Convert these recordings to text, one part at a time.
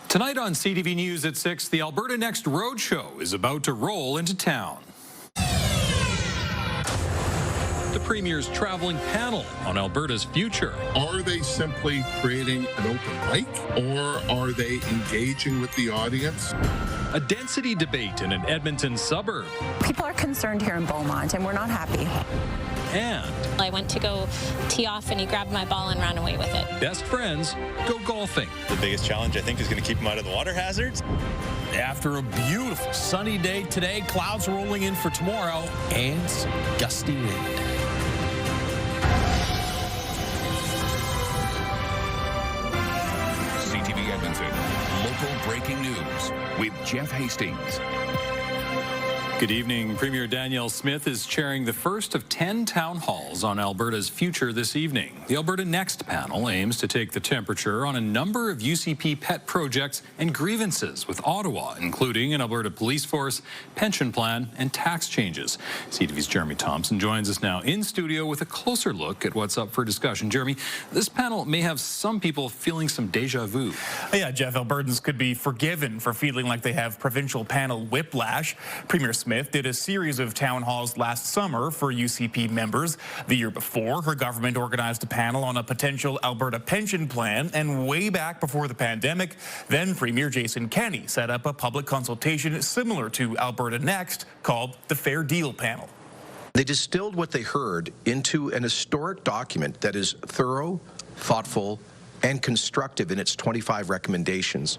Tonight on CTV News at 6, the Alberta Next Roadshow is about to roll into town. The Premier's traveling panel on Alberta's future. Are they simply creating an open mic, or are they engaging with the audience? A density debate in an Edmonton suburb. People are concerned here in Beaumont, and we're not happy. And I went to go tee off, and he grabbed my ball and ran away with it. best friends go golfing. The biggest challenge, I think, is going to keep them out of the water hazards. After a beautiful sunny day today, clouds rolling in for tomorrow and some gusty wind. CTV Edmonton, local breaking news with Jeff Hastings. Good evening. Premier Danielle Smith is chairing the first of 10 town halls on Alberta's future this evening. The Alberta Next panel aims to take the temperature on a number of UCP pet projects and grievances with Ottawa, including an Alberta police force, pension plan, and tax changes. CTV's Jeremy Thompson joins us now in studio with a closer look at what's up for discussion. Jeremy, this panel may have some people feeling some deja vu. Yeah, Jeff, Albertans could be forgiven for feeling like they have provincial panel whiplash. Premier Smith did a series of town halls last summer for UCP members. The year before, her government organized a panel on a potential Alberta pension plan, and way back before the pandemic, then Premier Jason Kenney set up a public consultation similar to Alberta Next called the Fair Deal Panel. They distilled what they heard into an historic document that is thorough, thoughtful, and constructive in its 25 recommendations.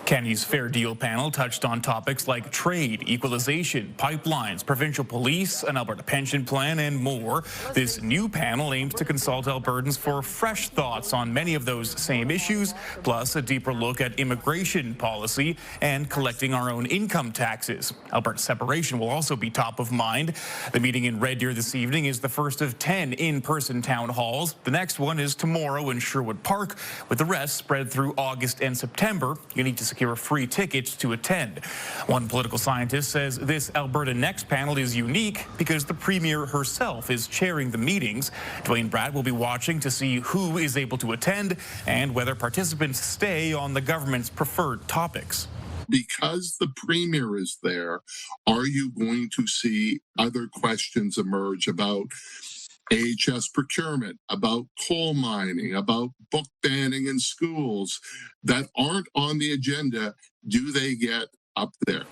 Kenney's Fair Deal panel touched on topics like trade, equalization, pipelines, provincial police, an Alberta pension plan, and more. This new panel aims to consult Albertans for fresh thoughts on many of those same issues, plus a deeper look at immigration policy and collecting our own income taxes. Alberta separation will also be top of mind. The meeting in Red Deer this evening is the first of 10 in-person town halls. The next one is tomorrow in Sherwood Park, with the rest spread through August and September. You need to secure free tickets to attend. One political scientist says this Alberta Next panel is unique because the Premier herself is chairing the meetings. Dwayne Bratt will be watching to see who is able to attend and whether participants stay on the government's preferred topics. Because the Premier is there, are you going to see other questions emerge about AHS procurement, about coal mining, about book banning in schools that aren't on the agenda? Do they get up there?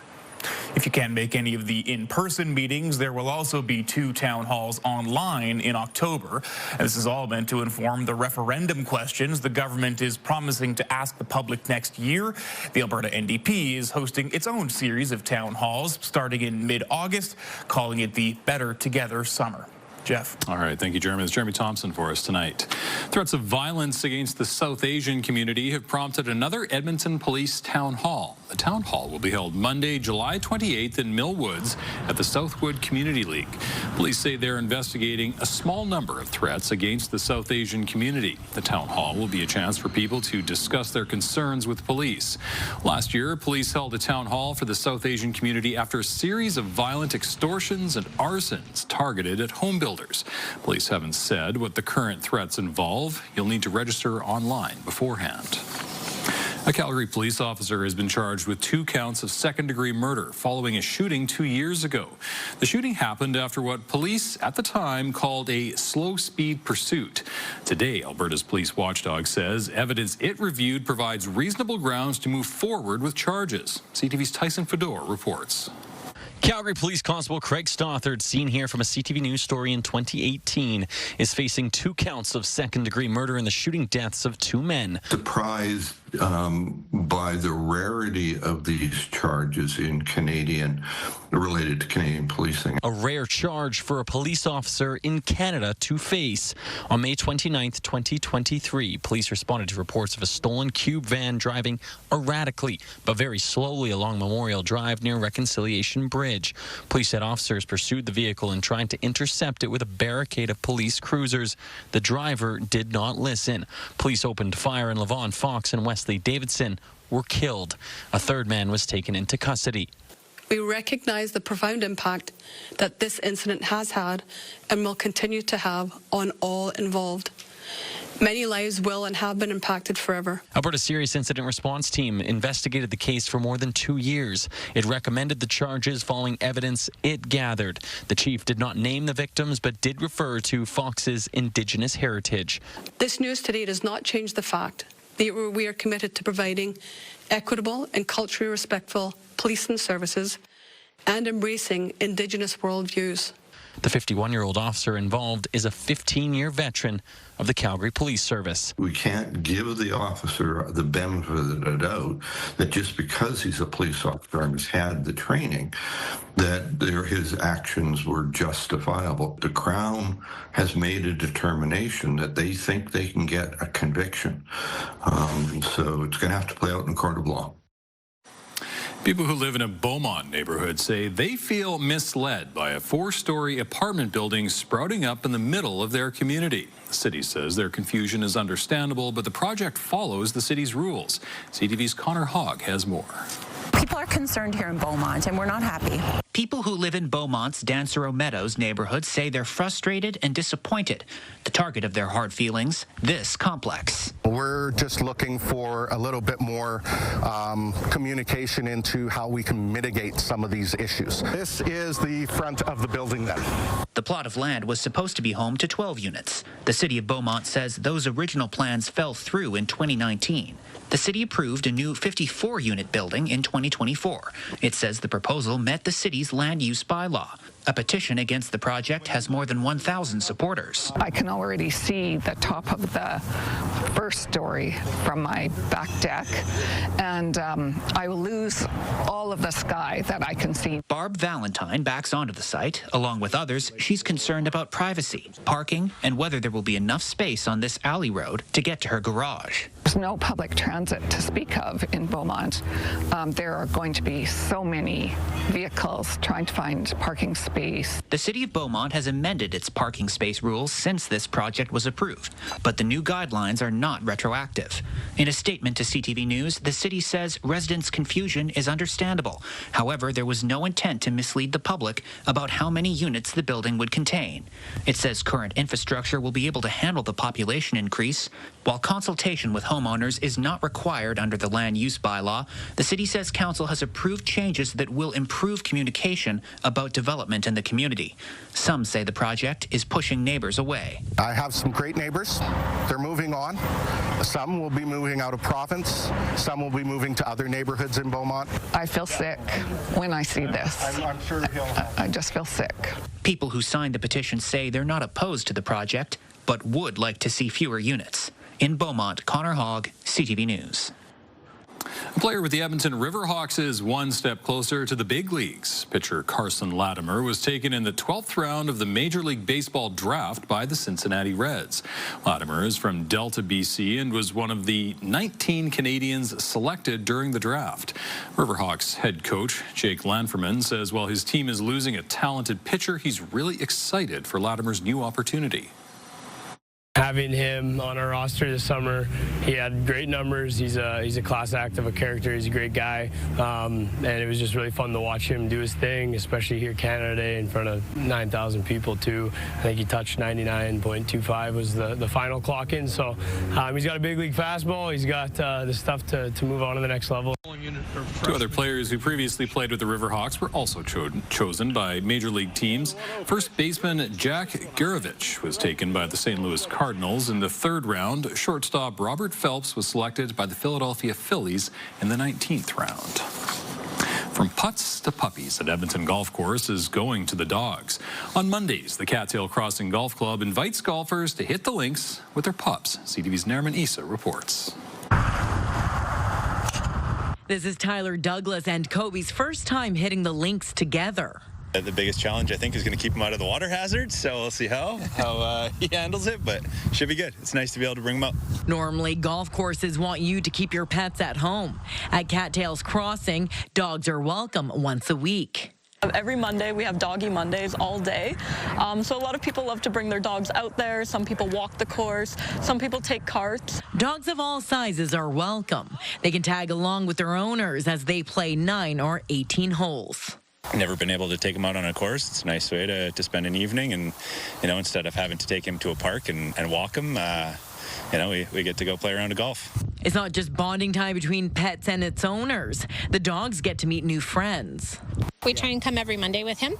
If you can't make any of the in-person meetings, there will also be 2 town halls online in October. And this is all meant to inform the referendum questions the government is promising to ask the public next year. The Alberta NDP is hosting its own series of town halls starting in mid-August, calling it the Better Together Summer. Jeff. All right, thank you, Jeremy. It's Jeremy Thompson for us tonight. Threats of violence against the South Asian community have prompted another Edmonton Police Town Hall. The Town Hall will be held Monday, July 28th in Mill Woods at the Southwood Community League. Police say they're investigating a small number of threats against the South Asian community. The Town Hall will be a chance for people to discuss their concerns with police. Last year, police held a Town Hall for the South Asian community after a series of violent extortions and arsons targeted at home builders. Police haven't said what the current threats involve. You'll need to register online beforehand. A Calgary police officer has been charged with 2 counts of second-degree murder following a shooting 2 years ago. The shooting happened after what police at the time called a slow-speed pursuit. Today, Alberta's police watchdog says evidence it reviewed provides reasonable grounds to move forward with charges. CTV's Tyson Fedor reports. Calgary Police Constable Craig Stothard, seen here from a CTV News story in 2018, is facing 2 counts of second-degree murder in the shooting deaths of 2 men. Surprised by the rarity of these charges in related to Canadian policing. A rare charge for a police officer in Canada to face. On May 29th, 2023, police responded to reports of a stolen cube van driving erratically but very slowly along Memorial Drive near Reconciliation Bridge. Police said officers pursued the vehicle and tried to intercept it with a barricade of police cruisers. The driver did not listen. Police opened fire and Levon Fox and Wesley Davidson were killed. A 3rd man was taken into custody. We recognize the profound impact that this incident has had and will continue to have on all involved. Many lives will and have been impacted forever. Alberta's Serious Incident Response Team investigated the case for more than 2 years. It recommended the charges following evidence it gathered. The chief did not name the victims, but did refer to Fox's Indigenous heritage. This news today does not change the fact that we are committed to providing equitable and culturally respectful policing services and embracing Indigenous worldviews. The 51-year-old officer involved is a 15-year veteran of the Calgary Police Service. We can't give the officer the benefit of the doubt that just because he's a police officer and has had the training, that his actions were justifiable. The Crown has made a determination that they think they can get a conviction. So it's going to have to play out in a court of law. People who live in a Beaumont neighborhood say they feel misled by a 4-story apartment building sprouting up in the middle of their community. The city says their confusion is understandable, but the project follows the city's rules. CTV's Connor Hogg has more. People are concerned here in Beaumont, and we're not happy. People who live in Beaumont's Dancero Meadows neighborhood say they're frustrated and disappointed. The target of their hard feelings, this complex. We're just looking for a little bit more communication into how we can mitigate some of these issues. This is the front of the building then. The plot of land was supposed to be home to 12 units. The city of Beaumont says those original plans fell through in 2019. The city approved a new 54-unit building in 2024. It says the proposal met the city's land use bylaw. A petition against the project has more than 1,000 supporters. I can already see the top of the first story from my back deck, and I will lose all of the sky that I can see. Barb Valentine backs onto the site. Along with others, she's concerned about privacy, parking, and whether there will be enough space on this alley road to get to her garage. There's no public transit to speak of in Beaumont. There are going to be so many vehicles trying to find parking space. The city of Beaumont has amended its parking space rules since this project was approved, but the new guidelines are not retroactive. In a statement to CTV News, the city says residents' confusion is understandable. However, there was no intent to mislead the public about how many units the building would contain. It says current infrastructure will be able to handle the population increase. While consultation with homeowners is not required under the land use bylaw, the city says council has approved changes that will improve communication about development in the community. Some say the project is pushing neighbors away. I have some great neighbors. They're moving on. Some will be moving out of province. Some will be moving to other neighborhoods in Beaumont. I feel sick when I see this. I'm sure I just feel sick. People who signed the petition say they're not opposed to the project, but would like to see fewer units. In Beaumont, Connor Hogg, CTV News. A player with the Edmonton Riverhawks is one step closer to the big leagues. Pitcher Carson Latimer was taken in the 12th round of the Major League Baseball draft by the Cincinnati Reds. Latimer is from Delta, BC, and was one of the 19 Canadians selected during the draft. Riverhawks head coach Jake Lanferman says while his team is losing a talented pitcher, he's really excited for Latimer's new opportunity. Having him on our roster this summer, he had great numbers. He's a class act of a character. He's a great guy, and it was just really fun to watch him do his thing, especially here Canada Day in front of 9,000 people too. I think he touched 99.25 was the final clock in. So he's got a big league fastball. He's got the stuff to move on to the next level. Two other players who previously played with the Riverhawks were also chosen by major league teams. First baseman Jack Garavich was taken by the St. Louis Cardinals in the 3rd round. Shortstop Robert Phelps was selected by the Philadelphia Phillies in the 19th round. From putts to puppies at Edmonton Golf Course is going to the dogs. On Mondays, the Cattail Crossing Golf Club invites golfers to hit the links with their pups. CTV's Nerman Issa reports. This is Tyler Douglas and Kobe's first time hitting the links together. The biggest challenge, I think, is going to keep him out of the water hazards, so we'll see how he handles it, but should be good. It's nice to be able to bring him up. Normally, golf courses want you to keep your pets at home. At Cattail's Crossing, dogs are welcome once a week. Every Monday, we have Doggy Mondays all day. So a lot of people love to bring their dogs out there. Some people walk the course. Some people take carts. Dogs of all sizes are welcome. They can tag along with their owners as they play 9 or 18 holes. Never been able to take him out on a course. It's a nice way to spend an evening, and instead of having to take him to a park and walk him, we get to go play around a golf. It's not just bonding time between pets and its owners. The dogs get to meet new friends. We try and come every Monday with him,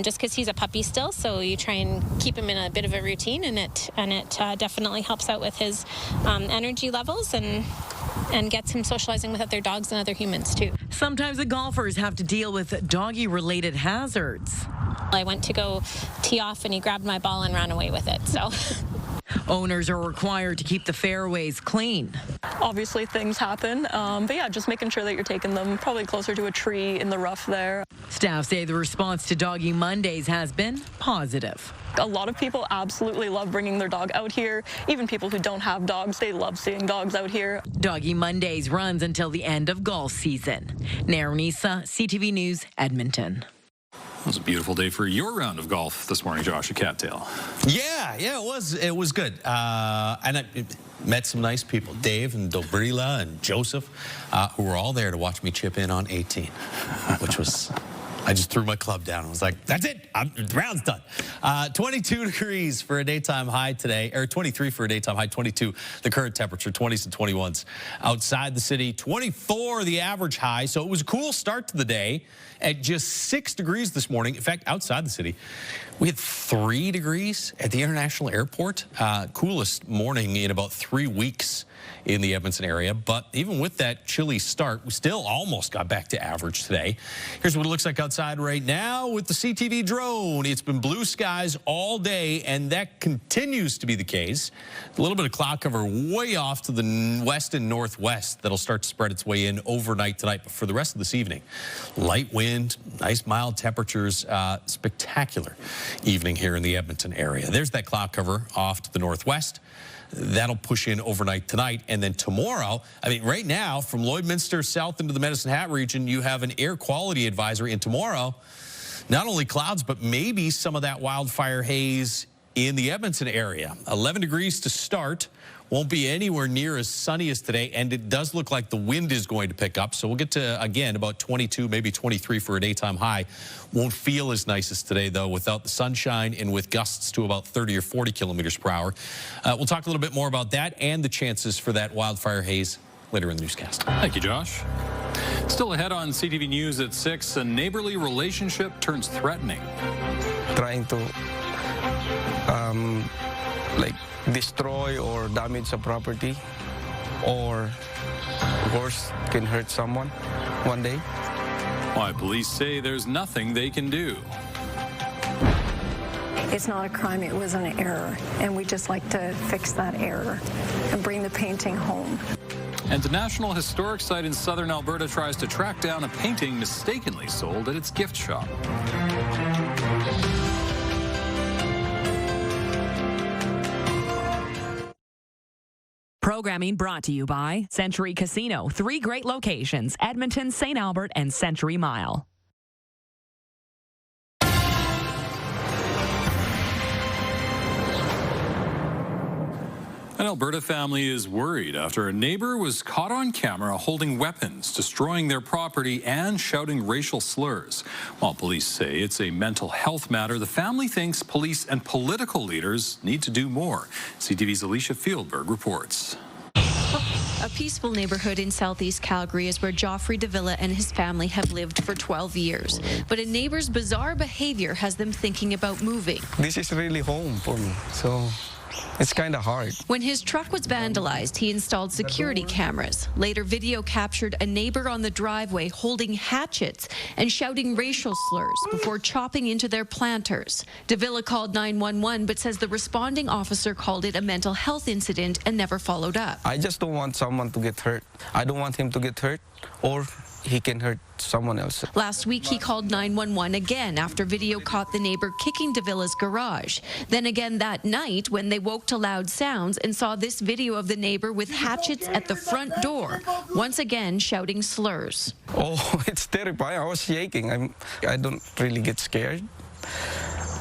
just because he's a puppy still. So you try and keep him in a bit of a routine, and it definitely helps out with his energy levels and gets him socializing with other dogs and other humans too. Sometimes the golfers have to deal with doggy-related hazards. I went to go tee off, and he grabbed my ball and ran away with it. So. Owners are required to keep the fairways clean. Obviously things happen, but yeah, just making sure that you're taking them probably closer to a tree in the rough there. Staff say the response to Doggy Mondays has been positive. A lot of people absolutely love bringing their dog out here. Even people who don't have dogs, they love seeing dogs out here. Doggy Mondays runs until the end of golf season. Naranisa, CTV News, Edmonton. It was a beautiful day for your round of golf this morning, Josh, at Cattail. Yeah, it was good. And I met some nice people, Dave and Dobrila and Joseph, who were all there to watch me chip in on 18, which was... I just threw my club down. I was like, that's it. The round's done. 22 degrees for a daytime high today, or 23 for a daytime high, 22 the current temperature, 20s and 21s outside the city, 24 the average high. So it was a cool start to the day at just 6 degrees this morning. In fact, outside the city, we had 3 degrees at the International Airport. Coolest morning in about 3 weeks in the Edmonton area. But even with that chilly start, we still almost got back to average today. Here's what it looks like outside right now with the CTV drone. It's been blue skies all day, and that continues to be the case. A little bit of cloud cover way off to the west and northwest that'll start to spread its way in overnight tonight. But for the rest of this evening, light wind, nice mild temperatures, spectacular evening here in the Edmonton area. There's that cloud cover off to the northwest. That'll push in overnight tonight. And then tomorrow, I mean, right now, from Lloydminster south into the Medicine Hat region, you have an air quality advisory. And tomorrow, not only clouds, but maybe some of that wildfire haze in the Edmonton area. 11 degrees to start. Won't be anywhere near as sunny as today, and it does look like the wind is going to pick up. So we'll get to, again, about 22, maybe 23 for a daytime high. Won't feel as nice as today, though, without the sunshine and with gusts to about 30 or 40 kilometers per hour. We'll talk a little bit more about that and the chances for that wildfire haze later in the newscast. Thank you, Josh. Still ahead on CTV News at 6, a neighborly relationship turns threatening. Trying to, destroy or damage a property, or worse, can hurt someone one day. Why police say there's nothing they can do. It's not a crime, it was an error, and we just like to fix that error and bring the painting home. And the National Historic Site in southern Alberta tries to track down a painting mistakenly sold at its gift shop. Programming brought to you by Century Casino. 3 great locations: Edmonton, St. Albert, and Century Mile. An Alberta family is worried after a neighbor was caught on camera holding weapons, destroying their property, and shouting racial slurs. While police say it's a mental health matter, the family thinks police and political leaders need to do more. CTV's Alicia Fieldberg reports. A peaceful neighborhood in southeast Calgary is where Joffrey Davila and his family have lived for 12 years. But a neighbor's bizarre behavior has them thinking about moving. This is really home for me, so it's kind of hard. When his truck was vandalized, he installed security cameras. Later, video captured a neighbor on the driveway holding hatchets and shouting racial slurs before chopping into their planters. Davila called 911, but says the responding officer called it a mental health incident and never followed up. I just don't want someone to get hurt. I don't want him to get hurt, or he can hurt someone else. Last week, he called 911 again after video caught the neighbor kicking Davila's garage. Then again that night when they woke to loud sounds and saw this video of the neighbor with hatchets at the front door, once again shouting slurs. Oh, it's terrifying. I was shaking. I don't really get scared.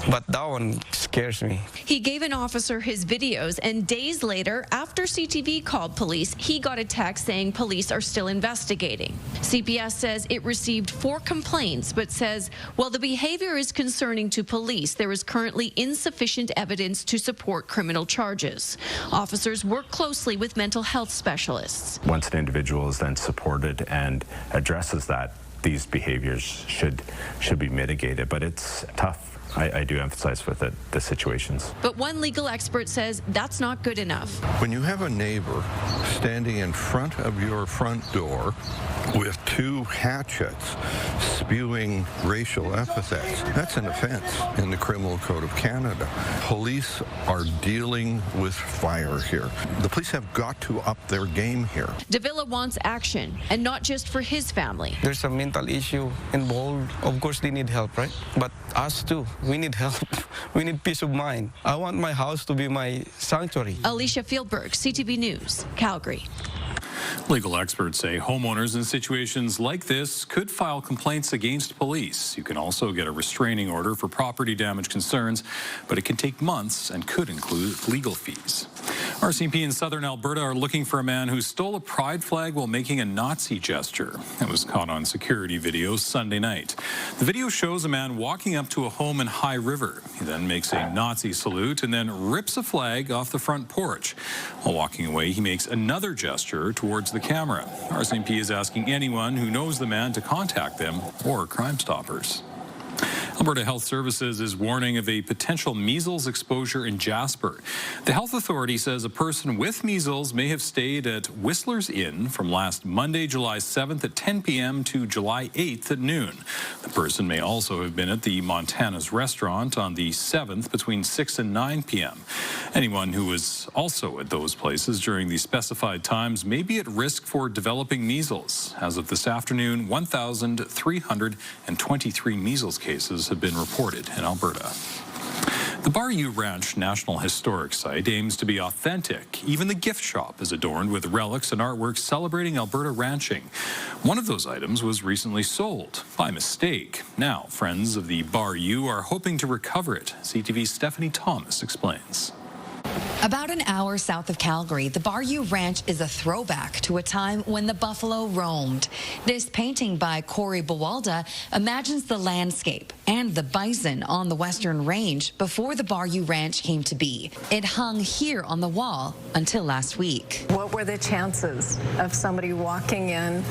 but that one scares me. He gave an officer his videos, and days later, after CTV called police, he got a text saying police are still investigating. CPS says it received 4 complaints, but says, while the behavior is concerning to police, there is currently insufficient evidence to support criminal charges. Officers work closely with mental health specialists. Once an individual is then supported and addresses that, these behaviors should be mitigated, but it's tough. I do emphasize with it the situations. But one legal expert says that's not good enough. When you have a neighbor standing in front of your front door with 2 hatchets spewing racial epithets, that's an offense in the Criminal Code of Canada. Police are dealing with fire here. The police have got to up their game here. Davila wants action, and not just for his family. There's a mental issue involved. Of course, they need help, right? But us too. We need help. We need peace of mind. I want my house to be my sanctuary. Alicia Fieldberg, CTV News, Calgary. Legal experts say homeowners in situations like this could file complaints against police. You can also get a restraining order for property damage concerns, but it can take months and could include legal fees. RCMP in southern Alberta are looking for a man who stole a pride flag while making a Nazi gesture. It was caught on security video Sunday night. The video shows a man walking up to a home in High River. He then makes a Nazi salute and then rips a flag off the front porch. While walking away, he makes another gesture towards the camera. RCMP is asking anyone who knows the man to contact them or Crime Stoppers. Alberta Health Services is warning of a potential measles exposure in Jasper. The health authority says a person with measles may have stayed at Whistler's Inn from last Monday, July 7th at 10 p.m. to July 8th at noon. The person may also have been at the Montana's restaurant on the 7th between 6 and 9 p.m. Anyone who was also at those places during the specified times may be at risk for developing measles. As of this afternoon, 1,323 measles cases have been reported in Alberta. The Bayou Ranch National Historic Site aims to be authentic. Even the gift shop is adorned with relics and artwork celebrating Alberta ranching. One of those items was recently sold by mistake. Now, friends of the Bayou are hoping to recover it. CTV's Stephanie Thomas explains. About an hour south of Calgary, the Bayou Ranch is a throwback to a time when the buffalo roamed. This painting by Corey Bawalda imagines the landscape and the bison on the Western Range before the Bayou Ranch came to be. It hung here on the wall until last week. What were the chances of somebody walking in,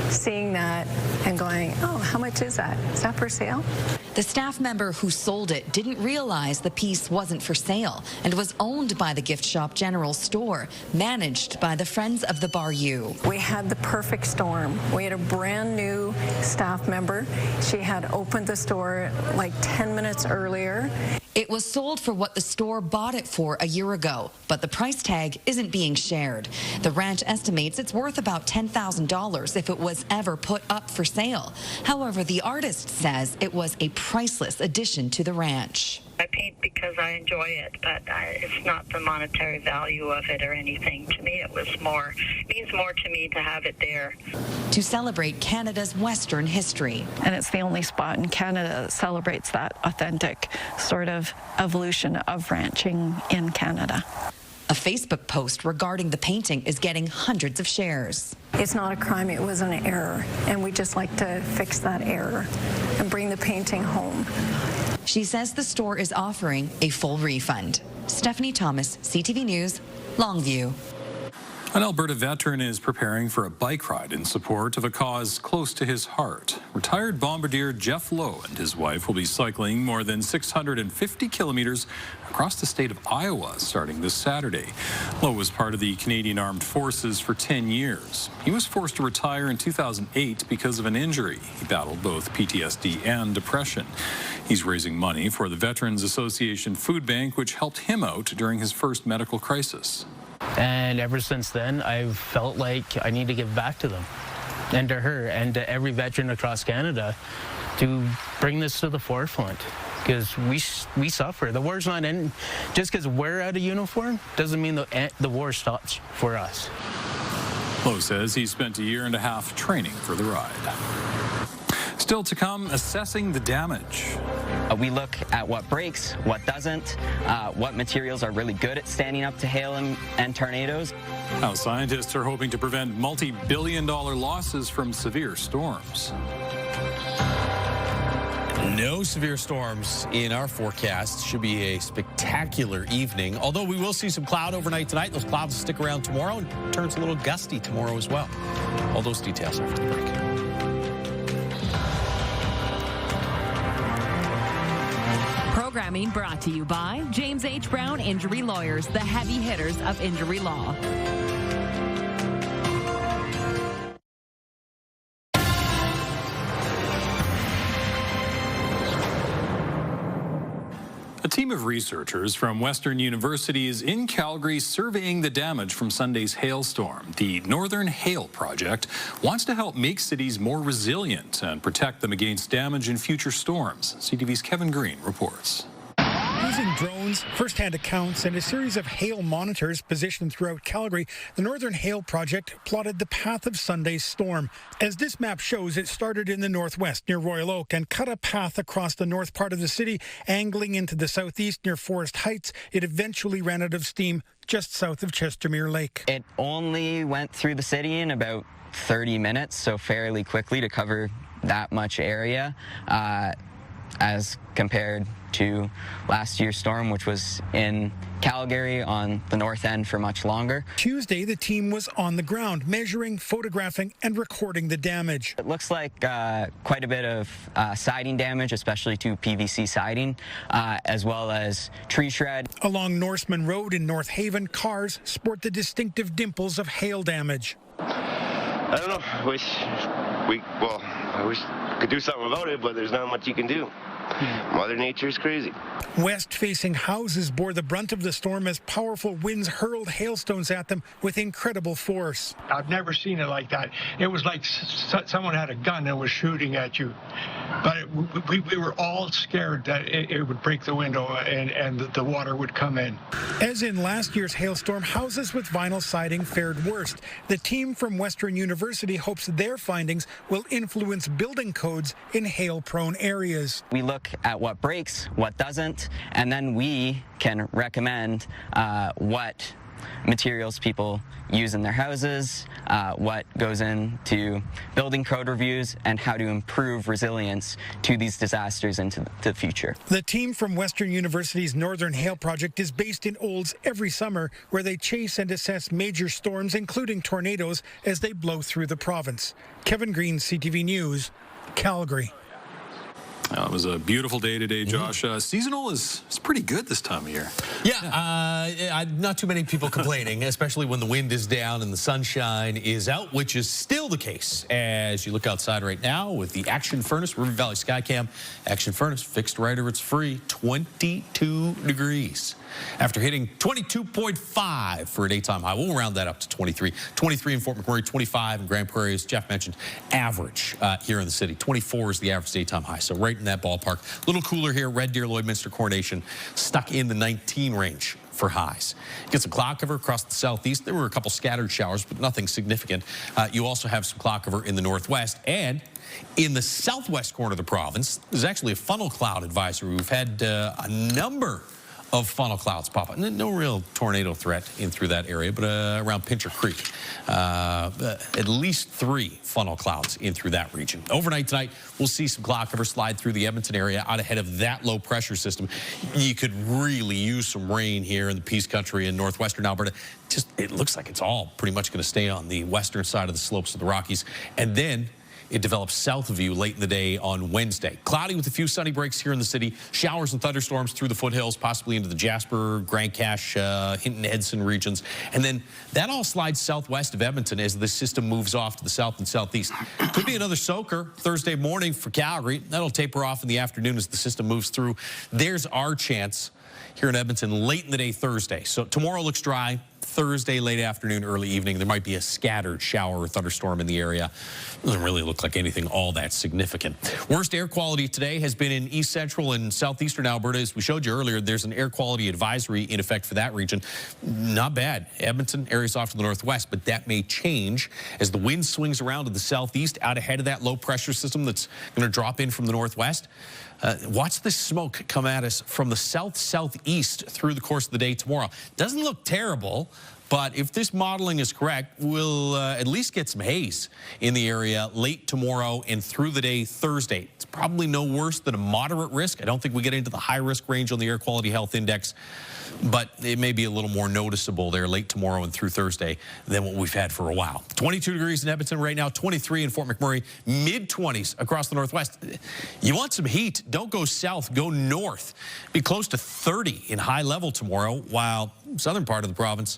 seeing that, and going, oh, how much is that? Is that for sale? The staff member who sold it didn't realize the piece wasn't for sale and was owned by the gift shop general store, managed by the Friends of the Bayou. We had the perfect storm. We had a brand new staff member. She had opened the store like 10 minutes earlier. It was sold for what the store bought it for a year ago, but the price tag isn't being shared. The ranch estimates it's worth about $10,000 if it was ever put up for sale. However, the artist says it was a priceless addition to the ranch. I paint because I enjoy it, but it's not the monetary value of it or anything. To me, it means more to me to have it there. To celebrate Canada's Western history. And it's the only spot in Canada that celebrates that authentic sort of evolution of ranching in Canada. A Facebook post regarding the painting is getting hundreds of shares. It's not a crime, it was an error, and we just like to fix that error and bring the painting home. She says the store is offering a full refund. Stephanie Thomas, CTV News, Longview. An Alberta veteran is preparing for a bike ride in support of a cause close to his heart. Retired bombardier Jeff Lowe and his wife will be cycling more than 650 kilometers across the state of Iowa starting this Saturday. Lowe was part of the Canadian Armed Forces for 10 years. He was forced to retire in 2008 because of an injury. He battled both PTSD and depression. He's raising money for the Veterans Association Food Bank, which helped him out during his first medical crisis. And ever since then, I've felt like I need to give back to them and to her and to every veteran across Canada to bring this to the forefront, because we suffer. The war's not ending. Just because we're out of uniform doesn't mean the war stops for us. Lowe says he spent a year and a half training for the ride. Still to come, assessing the damage. We look at what breaks, what doesn't, what materials are really good at standing up to hail and tornadoes. Now, scientists are hoping to prevent multi-billion-dollar losses from severe storms. No severe storms in our forecast. Should be a spectacular evening, although we will see some cloud overnight tonight. Those clouds will stick around tomorrow and turns a little gusty tomorrow as well. All those details after the break. Programming brought to you by James H. Brown Injury Lawyers, the heavy hitters of injury law. A team of researchers from Western University is in Calgary surveying the damage from Sunday's hailstorm. The Northern Hail Project wants to help make cities more resilient and protect them against damage in future storms. CTV's Kevin Green reports. Using drones, first-hand accounts, and a series of hail monitors positioned throughout Calgary, the Northern Hail Project plotted the path of Sunday's storm. As this map shows, it started in the northwest near Royal Oak and cut a path across the north part of the city, angling into the southeast near Forest Heights. It eventually ran out of steam just south of Chestermere Lake. It only went through the city in about 30 minutes, so fairly quickly to cover that much area, as compared to last year's storm, which was in Calgary on the north end for much longer. Tuesday, the team was on the ground, measuring, photographing, and recording the damage. It looks like quite a bit of siding damage, especially to PVC siding, as well as tree shred. Along Norseman Road in North Haven, cars sport the distinctive dimples of hail damage. I don't know. I wish we could do something about it, but there's not much you can do. Mother Nature's crazy. West-facing houses bore the brunt of the storm as powerful winds hurled hailstones at them with incredible force. I've never seen it like that. It was like someone had a gun and was shooting at you. But we were all scared that it would break the window and the water would come in. As in last year's hailstorm, houses with vinyl siding fared worst. The team from Western University hopes their findings will influence building codes in hail-prone areas. We look at what breaks, what doesn't, and then we can recommend what materials people use in their houses, what goes into building code reviews, and how to improve resilience to these disasters into the future. The team from Western University's Northern Hail Project is based in Olds every summer, where they chase and assess major storms, including tornadoes, as they blow through the province. Kevin Green, CTV News, Calgary. It was a beautiful day today, Josh. Seasonal is pretty good this time of year. Yeah, not too many people complaining, especially when the wind is down and the sunshine is out, which is still the case as you look outside right now with the Action Furnace, River Valley Skycam. Action Furnace, fixed right or it's free, 22 degrees. After hitting 22.5 for a daytime high. We'll round that up to 23. 23 in Fort McMurray, 25 in Grand Prairie, as Jeff mentioned, average here in the city. 24 is the average daytime high, so right in that ballpark. A little cooler here, Red Deer, Lloydminster, Coronation, stuck in the 19 range for highs. Get some cloud cover across the southeast. There were a couple scattered showers, but nothing significant. You also have some cloud cover in the northwest, and in the southwest corner of the province, there's actually a funnel cloud advisory. We've had a number of funnel clouds pop up. No real tornado threat in through that area, but around Pincher Creek. At least 3 funnel clouds in through that region. Overnight tonight, we'll see some cloud cover slide through the Edmonton area out ahead of that low pressure system. You could really use some rain here in the Peace Country in northwestern Alberta. It looks like it's all pretty much going to stay on the western side of the slopes of the Rockies. And then it develops south of you late in the day on Wednesday. Cloudy with a few sunny breaks here in the city. Showers and thunderstorms through the foothills, possibly into the Jasper, Grand Cache, Hinton-Edson regions. And then that all slides southwest of Edmonton as the system moves off to the south and southeast. Could be another soaker Thursday morning for Calgary. That'll taper off in the afternoon as the system moves through. There's our chance here in Edmonton late in the day Thursday. So tomorrow looks dry. Thursday, late afternoon, early evening, there might be a scattered shower or thunderstorm in the area. Doesn't really look like anything all that significant. Worst air quality today has been in east central and southeastern Alberta. As we showed you earlier, there's an air quality advisory in effect for that region. Not bad. Edmonton, areas off to the northwest, but that may change as the wind swings around to the southeast out ahead of that low pressure system that's going to drop in from the northwest. Watch the smoke come at us from the southeast through the course of the day tomorrow. Doesn't look terrible, but if this modeling is correct, we'll at least get some haze in the area late tomorrow and through the day Thursday. It's probably no worse than a moderate risk. I don't think we get into the high risk range on the Air Quality Health Index, but it may be a little more noticeable there late tomorrow and through Thursday than what we've had for a while. 22 degrees in Edmonton right now, 23 in Fort McMurray, mid-20s across the northwest. You want some heat, don't go south, go north. Be close to 30 in high level tomorrow, while southern part of the province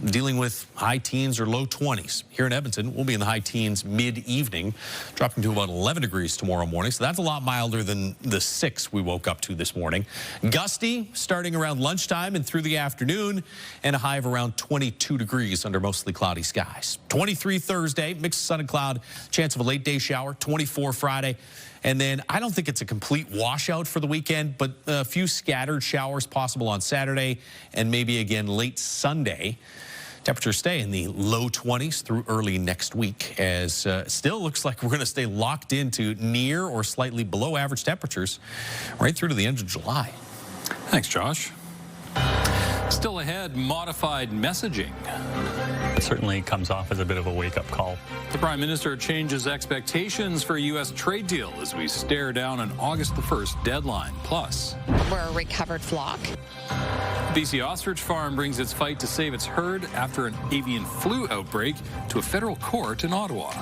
dealing with high teens or low 20s. Here in Edmonton, we'll be in the high teens mid-evening, dropping to about 11 degrees tomorrow morning. So that's a lot milder than the 6 we woke up to this morning. Gusty starting around lunchtime and through the afternoon, and a high of around 22 degrees under mostly cloudy skies. 23 Thursday, mixed sun and cloud, chance of a late day shower. 24 Friday. And then I don't think it's a complete washout for the weekend, but a few scattered showers possible on Saturday and maybe again late Sunday. Temperatures stay in the low 20s through early next week, as still looks like we're going to stay locked into near or slightly below average temperatures right through to the end of July. Thanks, Josh. Still ahead, modified messaging. It certainly comes off as a bit of a wake-up call. The Prime Minister changes expectations for a U.S. trade deal as we stare down an August the 1st deadline. Plus, we're a recovered flock. The BC ostrich farm brings its fight to save its herd after an avian flu outbreak to a federal court in Ottawa.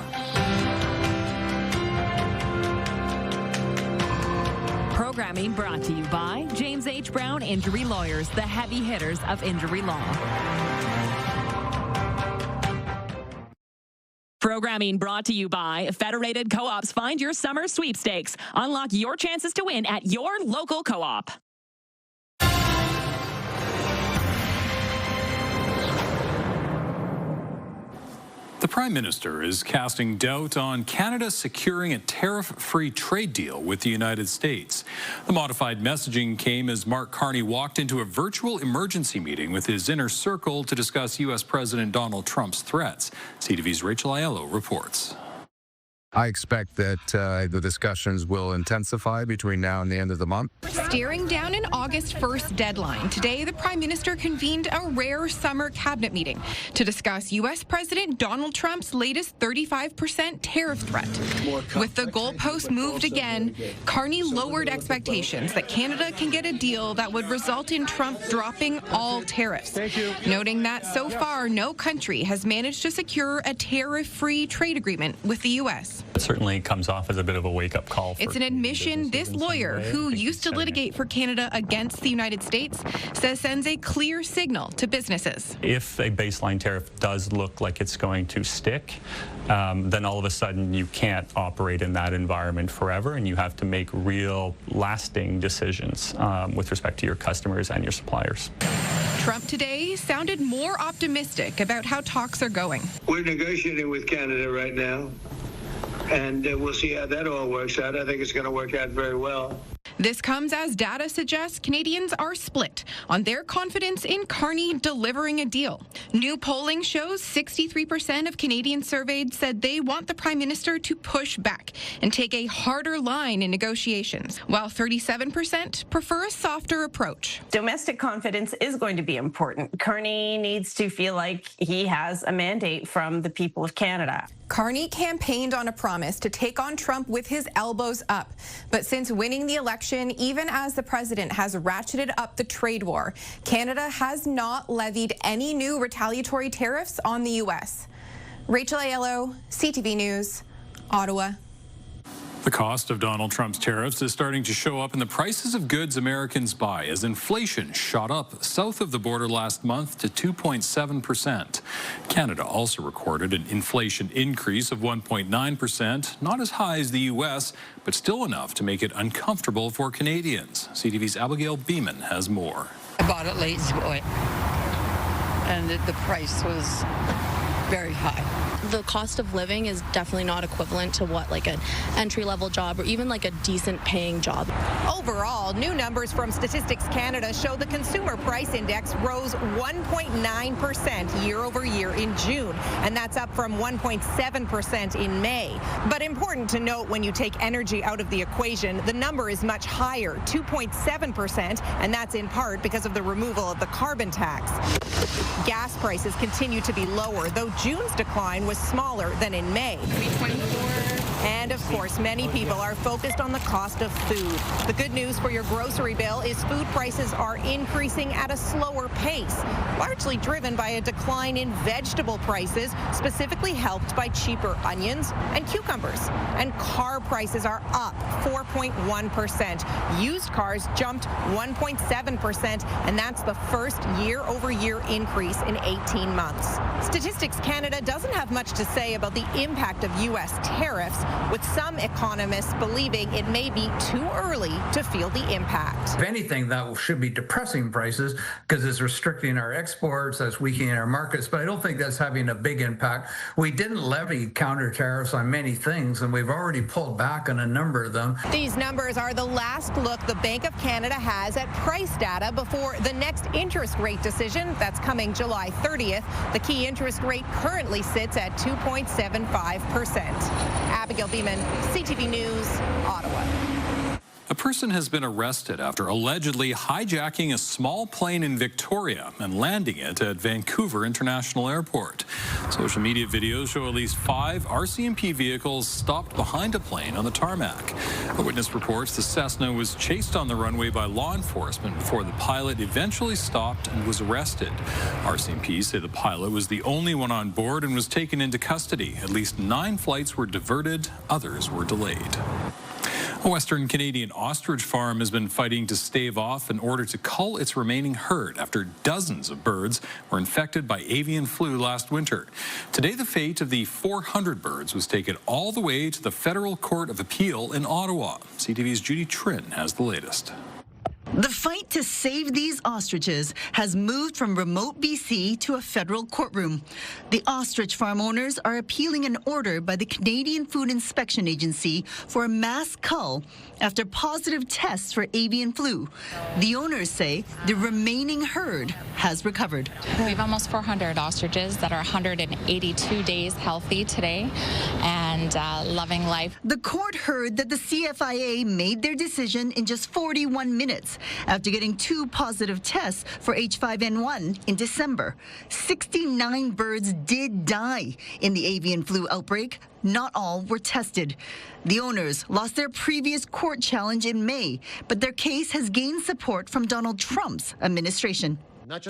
Programming brought to you by James H. Brown Injury Lawyers, the heavy hitters of injury law. Programming brought to you by Federated Co-ops. Find your summer sweepstakes. Unlock your chances to win at your local co-op. The Prime Minister is casting doubt on Canada securing a tariff-free trade deal with the United States. The modified messaging came as Mark Carney walked into a virtual emergency meeting with his inner circle to discuss U.S. President Donald Trump's threats. CTV's Rachel Aiello reports. I expect that the discussions will intensify between now and the end of the month. Staring down an August 1st deadline, today the Prime Minister convened a rare summer cabinet meeting to discuss U.S. President Donald Trump's latest 35% tariff threat. With the goalpost moved again, Carney lowered expectations that Canada can get a deal that would result in Trump dropping all tariffs, noting that so far no country has managed to secure a tariff-free trade agreement with the U.S. It certainly comes off as a bit of a wake-up call. It's an admission this lawyer, who used to litigate for Canada against the United States, says sends a clear signal to businesses. If a baseline tariff does look like it's going to stick, then all of a sudden you can't operate in that environment forever, and you have to make real lasting decisions with respect to your customers and your suppliers. Trump today sounded more optimistic about how talks are going. We're negotiating with Canada right now, and we'll see how that all works out. I think it's going to work out very well. This comes as data suggests Canadians are split on their confidence in Carney delivering a deal. New polling shows 63% of Canadians surveyed said they want the Prime Minister to push back and take a harder line in negotiations, while 37% prefer a softer approach. Domestic confidence is going to be important. Carney needs to feel like he has a mandate from the people of Canada. Carney campaigned on a promise to take on Trump with his elbows up. But since winning the election, even as the president has ratcheted up the trade war, Canada has not levied any new retaliatory tariffs on the U.S. Rachel Aiello, CTV News, Ottawa. The cost of Donald Trump's tariffs is starting to show up in the prices of goods Americans buy as inflation shot up south of the border last month to 2.7%. Canada also recorded an inflation increase of 1.9%, not as high as the U.S., but still enough to make it uncomfortable for Canadians. CTV's Abigail Beeman has more. I bought it late, and the price was very high. The cost of living is definitely not equivalent to what like an entry-level job or even like a decent paying job. Overall, new numbers from Statistics Canada show the consumer price index rose 1.9% year over year in June, and that's up from 1.7% in May. But important to note, when you take energy out of the equation, the number is much higher, 2.7%, and that's in part because of the removal of the carbon tax. Gas prices continue to be lower, though June's decline was smaller than in May. And of course, many people are focused on the cost of food. The good news for your grocery bill is food prices are increasing at a slower pace, largely driven by a decline in vegetable prices, specifically helped by cheaper onions and cucumbers. And car prices are up 4.1%. Used cars jumped 1.7%, and that's the first year-over-year increase in 18 months. Statistics Canada doesn't have much to say about the impact of U.S. tariffs, with some economists believing it may be too early to feel the impact. If anything, that should be depressing prices because it's restricting our exports, that's weakening our markets, but I don't think that's having a big impact. We didn't levy counter tariffs on many things, and we've already pulled back on a number of them. These numbers are the last look the Bank of Canada has at price data before the next interest rate decision. That's coming July 30th. The key interest rate currently sits at 2.75%. Abigail Beeman, CTV News, Ottawa. A person has been arrested after allegedly hijacking a small plane in Victoria and landing it at Vancouver International Airport. Social media videos show at least 5 RCMP vehicles stopped behind a plane on the tarmac. A witness reports the Cessna was chased on the runway by law enforcement before the pilot eventually stopped and was arrested. RCMP say the pilot was the only one on board and was taken into custody. At least 9 flights were diverted, others were delayed. A Western Canadian ostrich farm has been fighting to stave off an order to cull its remaining herd after dozens of birds were infected by avian flu last winter. Today, the fate of the 400 birds was taken all the way to the Federal Court of Appeal in Ottawa. CTV's Judy Trin has the latest. The fight to save these ostriches has moved from remote BC to a federal courtroom. The ostrich farm owners are appealing an order by the Canadian Food Inspection Agency for a mass cull after positive tests for avian flu. The owners say the remaining herd has recovered. We have almost 400 ostriches that are 182 days healthy today and loving life. The court heard that the CFIA made their decision in just 41 minutes after getting 2 positive tests for H5N1 in December. 69 birds did die in the avian flu outbreak. Not all were tested. The owners lost their previous court challenge in May, but their case has gained support from Donald Trump's administration.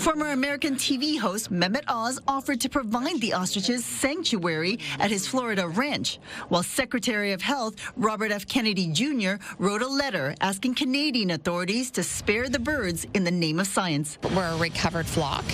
Former American TV host Mehmet Oz offered to provide the ostriches sanctuary at his Florida ranch, while Secretary of Health Robert F. Kennedy Jr. wrote a letter asking Canadian authorities to spare the birds in the name of science. We're a recovered flock.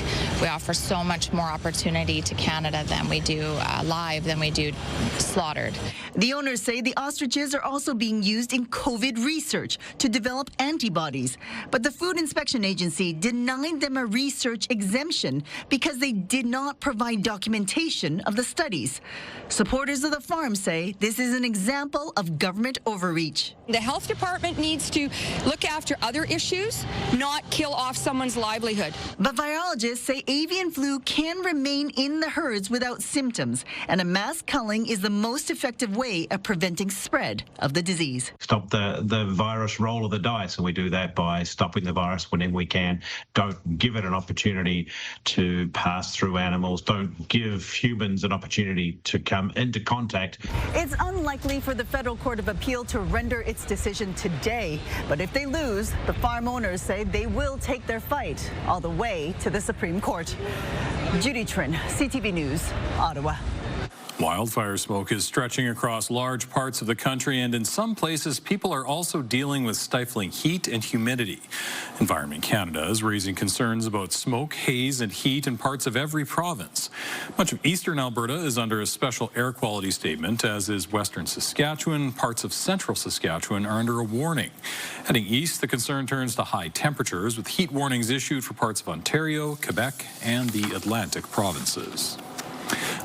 We offer so much more opportunity to Canada than we do live, than we do slaughtered. The owners say the ostriches are also being used in COVID research to develop antibodies, but the Food Inspection Agency denied them a research exemption because they did not provide documentation of the studies. Supporters of the farm say this is an example of government overreach. The health department needs to look after other issues, not kill off someone's livelihood. But virologists say avian flu can remain in the herds without symptoms, and a mass culling is the most effective way of preventing spread of the disease. Stop the virus roll of the dice, and we do that by stopping the virus whenever we can. Don't give it an opportunity to pass through animals. Don't give humans an opportunity to come into contact. It's unlikely for the Federal Court of Appeal to render its decision today, but if they lose, the farm owners say they will take their fight all the way to the Supreme Court. Judy Trin, CTV News, Ottawa. Wildfire smoke is stretching across large parts of the country, and in some places, people are also dealing with stifling heat and humidity. Environment Canada is raising concerns about smoke, haze, and heat in parts of every province. Much of eastern Alberta is under a special air quality statement, as is western Saskatchewan. Parts of central Saskatchewan are under a warning. Heading east, the concern turns to high temperatures, with heat warnings issued for parts of Ontario, Quebec, and the Atlantic provinces.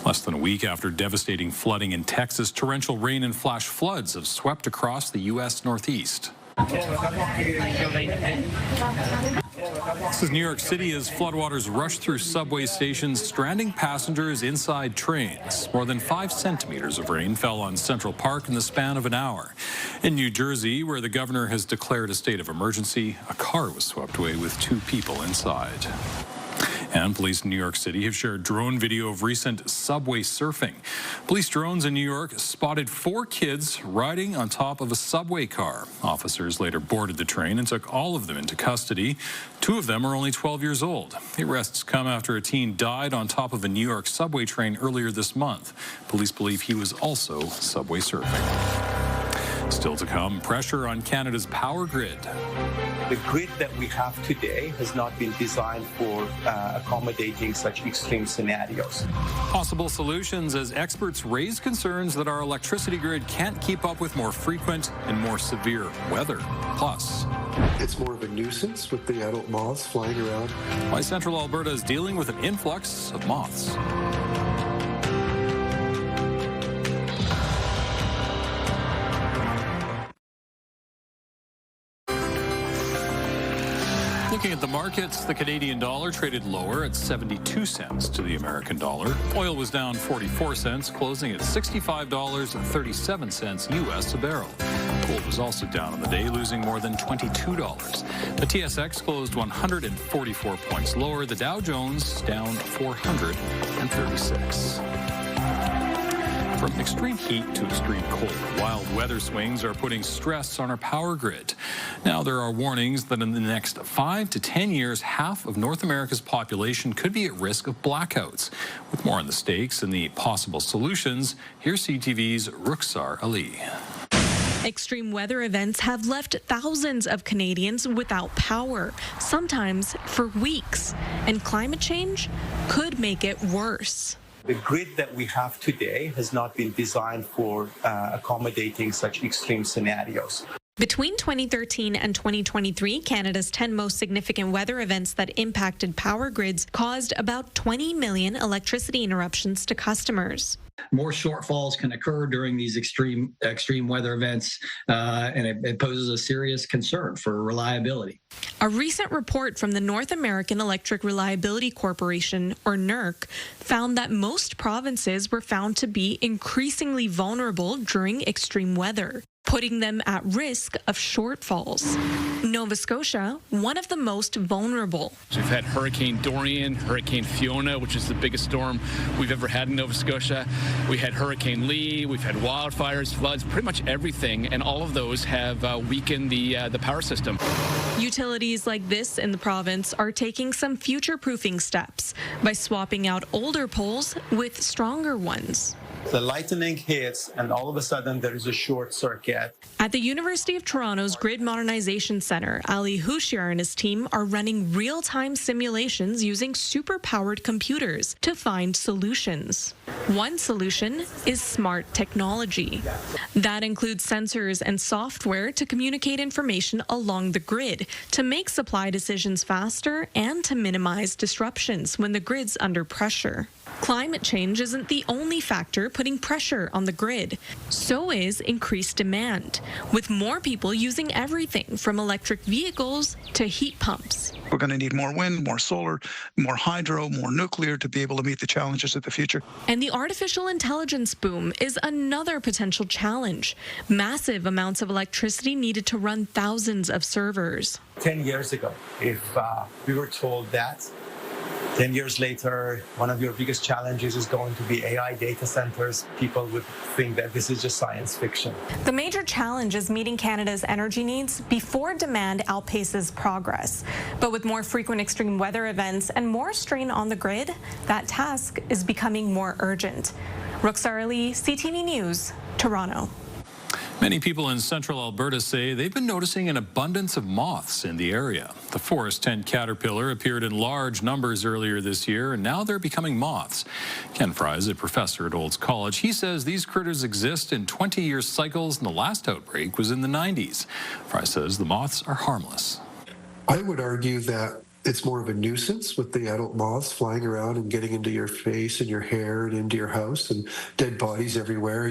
Less than a week after devastating flooding in Texas, torrential rain and flash floods have swept across the U.S. Northeast. This is New York City as floodwaters rush through subway stations, stranding passengers inside trains. More than 5 centimeters of rain fell on Central Park in the span of an hour. In New Jersey, where the governor has declared a state of emergency, a car was swept away with 2 people inside. And police in New York City have shared drone video of recent subway surfing. Police drones in New York spotted 4 kids riding on top of a subway car. Officers later boarded the train and took all of them into custody. 2 of them are only 12 years old. The arrests come after a teen died on top of a New York subway train earlier this month. Police believe he was also subway surfing. Still to come, pressure on Canada's power grid. The grid that we have today has not been designed for accommodating such extreme scenarios. Possible solutions as experts raise concerns that our electricity grid can't keep up with more frequent and more severe weather. Plus, it's more of a nuisance with the adult moths flying around. Why Central Alberta is dealing with an influx of moths. Looking at the markets, the Canadian dollar traded lower at 72 cents to the American dollar. Oil was down 44 cents, closing at $65.37 U.S. a barrel. Gold was also down on the day, losing more than $22. The TSX closed 144 points lower. The Dow Jones down 436. From extreme heat to extreme cold, wild weather swings are putting stress on our power grid. Now, there are warnings that in the next 5 to 10 years, half of North America's population could be at risk of blackouts. With more on the stakes and the possible solutions, here's CTV's Rukhsar Ali. Extreme weather events have left thousands of Canadians without power, sometimes for weeks. And climate change could make it worse. The grid that we have today has not been designed for accommodating such extreme scenarios. Between 2013 and 2023, Canada's 10 most significant weather events that impacted power grids caused about 20 million electricity interruptions to customers. More shortfalls can occur during these extreme weather events, and it poses a serious concern for reliability. A recent report from the North American Electric Reliability Corporation, or NERC, found that most provinces were found to be increasingly vulnerable during extreme weather, putting them at risk of shortfalls. Nova Scotia, one of the most vulnerable. We've had Hurricane Dorian, Hurricane Fiona, which is the biggest storm we've ever had in Nova Scotia. We had Hurricane Lee, we've had wildfires, floods, pretty much everything, and all of those have weakened the power system. Utilities like this in the province are taking some future-proofing steps by swapping out older poles with stronger ones. The lightning hits, and all of a sudden there is a short circuit. At the University of Toronto's Grid Modernization Centre, Ali Hushiar and his team are running real-time simulations using super-powered computers to find solutions. One solution is smart technology. That includes sensors and software to communicate information along the grid, to make supply decisions faster and to minimize disruptions when the grid's under pressure. Climate change isn't the only factor putting pressure on the grid. So is increased demand, with more people using everything from electric vehicles to heat pumps. We're going to need more wind, more solar, more hydro, more nuclear to be able to meet the challenges of the future. And the artificial intelligence boom is another potential challenge. Massive amounts of electricity needed to run thousands of servers. 10 years ago, if we were told that 10 years later, one of your biggest challenges is going to be AI data centers, people would think that this is just science fiction. The major challenge is meeting Canada's energy needs before demand outpaces progress. But with more frequent extreme weather events and more strain on the grid, that task is becoming more urgent. Roxara Lee, CTV News, Toronto. Many people in central Alberta say they've been noticing an abundance of moths in the area. The forest tent caterpillar appeared in large numbers earlier this year, and now they're becoming moths. Ken Fry is a professor at Olds College. He says these critters exist in 20-year cycles, and the last outbreak was in the 90s. Fry says the moths are harmless. I would argue that it's more of a nuisance with the adult moths flying around and getting into your face and your hair and into your house, and dead bodies everywhere,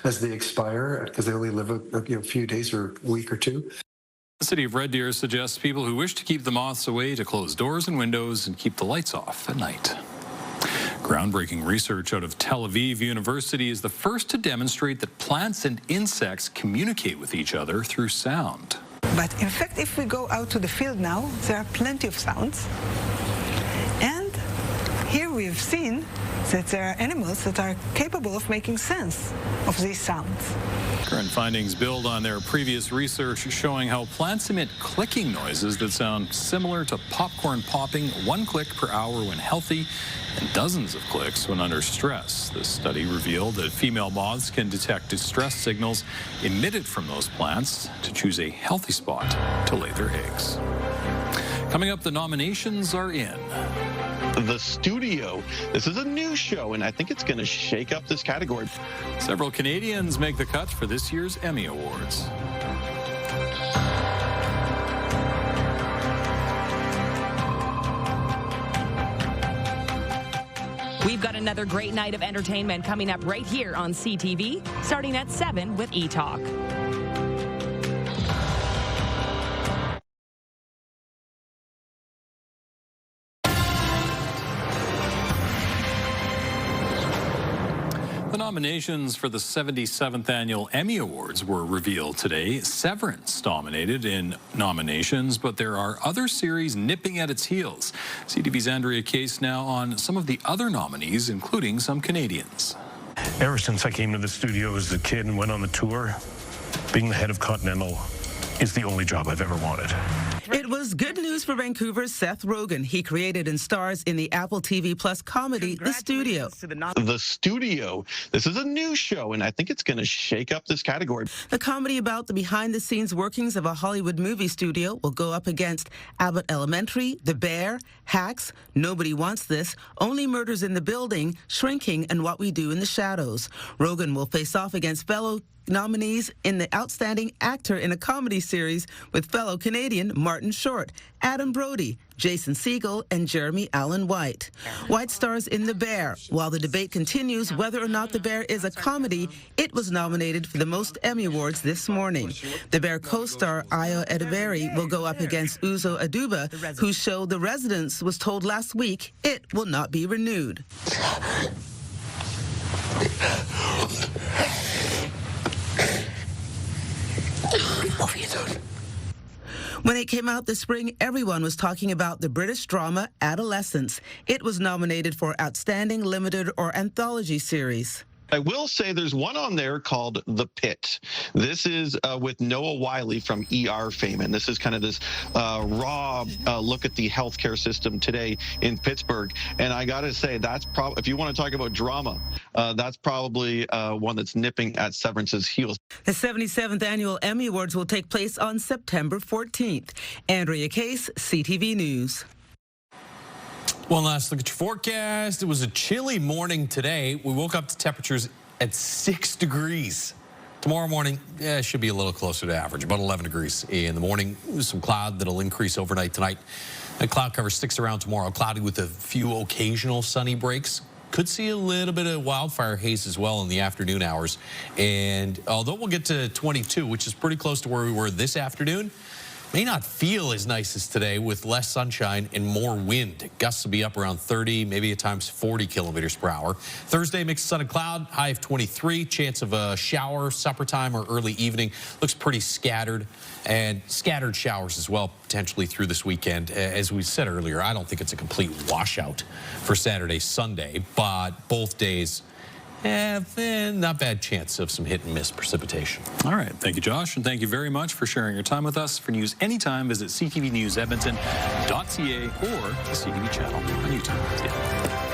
as they expire, because they only live a few days or a week or two. The City of Red Deer suggests people who wish to keep the moths away to close doors and windows and keep the lights off at night. Groundbreaking research out of Tel Aviv University is the first to demonstrate that plants and insects communicate with each other through sound. But in fact, if we go out to the field now, there are plenty of sounds. And here we've seen that there are animals that are capable of making sense of these sounds. Current findings build on their previous research showing how plants emit clicking noises that sound similar to popcorn popping, 1 click per hour when healthy, and dozens of clicks when under stress. This study revealed that female moths can detect distress signals emitted from those plants to choose a healthy spot to lay their eggs. Coming up, the nominations are in. The Studio. This is a new show, and I think it's going to shake up this category. Several Canadians make the cut for this year's Emmy Awards. We've got another great night of entertainment coming up right here on CTV, starting at 7 with E-Talk. The nominations for the 77th Annual Emmy Awards were revealed today. Severance dominated in nominations, but there are other series nipping at its heels. CTV's Andrea Case now on some of the other nominees, including some Canadians. Ever since I came to the studio as a kid and went on the tour, being the head of Continental is the only job I've ever wanted. It was good news for Vancouver's Seth Rogen. He created and stars in the Apple TV Plus comedy, The Studio. The Studio. This is a new show, and I think it's going to shake up this category. The comedy about the behind-the-scenes workings of a Hollywood movie studio will go up against Abbott Elementary, The Bear, Hacks, Nobody Wants This, Only Murders in the Building, Shrinking, and What We Do in the Shadows. Rogen will face off against fellow nominees in the Outstanding Actor in a Comedy series with fellow Canadian Martin Short, Adam Brody, Jason Segel, and Jeremy Allen White. White stars in The Bear. While the debate continues whether or not The Bear is a comedy, it was nominated for the most Emmy Awards this morning. The Bear co-star Ayo Edebiri will go up against Uzo Aduba, whose show The Residence was told last week it will not be renewed. When it came out this spring, everyone was talking about the British drama Adolescence. It was nominated for Outstanding Limited or Anthology Series. I will say there's one on there called The Pit. This is with Noah Wiley from ER fame, and this is kind of this raw look at the healthcare system today in Pittsburgh. And I got to say, that's probably, if you want to talk about drama, that's probably one that's nipping at Severance's heels. The 77th Annual Emmy Awards will take place on September 14th. Andrea Case, CTV News. One last look at your forecast. It was a chilly morning today. We woke up to temperatures at 6 degrees. Tomorrow morning, it should be a little closer to average, about 11 degrees in the morning. Some cloud that'll increase overnight tonight. And cloud cover sticks around tomorrow, cloudy with a few occasional sunny breaks. Could see a little bit of wildfire haze as well in the afternoon hours. And although we'll get to 22, which is pretty close to where we were this afternoon, may not feel as nice as today with less sunshine and more wind. Gusts will be up around 30, maybe at times 40 kilometers per hour. Thursday, mixed sun and cloud, high of 23. Chance of a shower, supper time or early evening. Looks pretty scattered, and scattered showers as well potentially through this weekend. As we said earlier, I don't think it's a complete washout for Saturday, Sunday, but both days not bad chance of some hit and miss precipitation. All right. Thank you, Josh. And thank you very much for sharing your time with us. For news anytime, visit ctvnewsedmonton.ca or the CTV channel on YouTube.